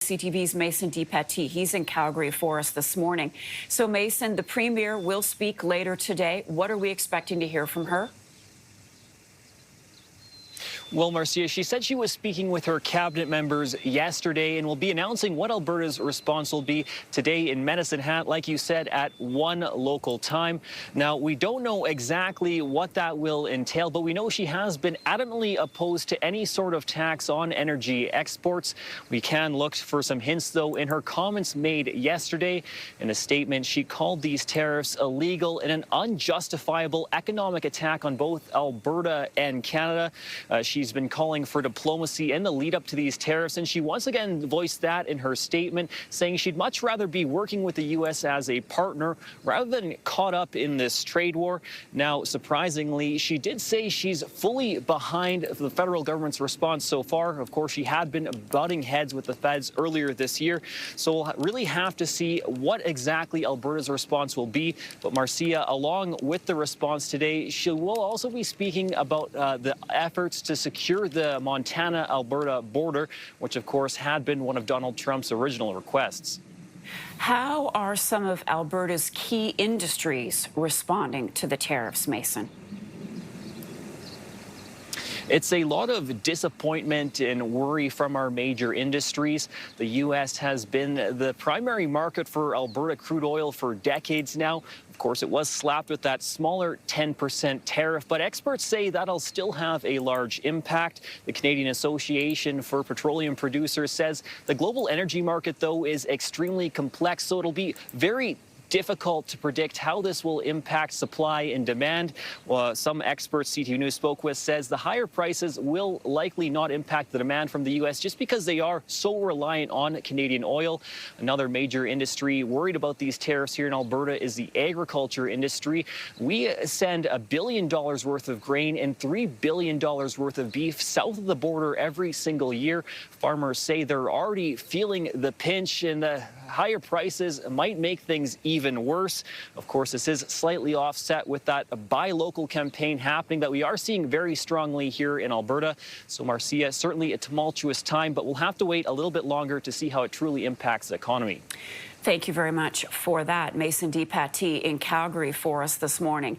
CTV's Mason DePatie. He's in Calgary for us this morning. So, Mason, the Premier will speak later today. What are we expecting to hear from her? Well, Marcia, she said she was speaking with her cabinet members yesterday and will be announcing what Alberta's response will be today in Medicine Hat, like you said, at 1 local time. Now, we don't know exactly what that will entail, but we know she has been adamantly opposed to any sort of tax on energy exports. We can look for some hints, though, in her comments made yesterday. In a statement, she called these tariffs illegal and an unjustifiable economic attack on both Alberta and Canada. She's been calling for diplomacy in the lead up to these tariffs, and she once again voiced that in her statement, saying she'd much rather be working with the U.S. as a partner rather than caught up in this trade war. Now, surprisingly, she did say she's fully behind the federal government's response so far. Of course, she had been butting heads with the feds earlier this year, so we'll really have to see what exactly Alberta's response will be. But Marcia, along with the response today, she will also be speaking about the efforts to secure the Montana-Alberta border, which, of course, had been one of Donald Trump's original requests. How are some of Alberta's key industries responding to the tariffs, Mason? It's a lot of disappointment and worry from our major industries. The U.S. has been the primary market for Alberta crude oil for decades now. Of course, it was slapped with that smaller 10% tariff, but experts say that'll still have a large impact. The Canadian Association for Petroleum Producers says the global energy market, though, is extremely complex, so it'll be very difficult to predict how this will impact supply and demand. Some experts CTV News spoke with says the higher prices will likely not impact the demand from the U.S. just because they are so reliant on Canadian oil. Another major industry worried about these tariffs here in Alberta is the agriculture industry. We send $1 billion worth of grain and $3 billion worth of beef south of the border every single year. Farmers say they're already feeling the pinch, and the higher prices might make things even worse. Of course, this is slightly offset with that buy local campaign happening that we are seeing very strongly here in Alberta. So, Marcia, certainly a tumultuous time, but we'll have to wait a little bit longer to see how it truly impacts the economy. Thank you very much for that. Mason DePatie in Calgary for us this morning.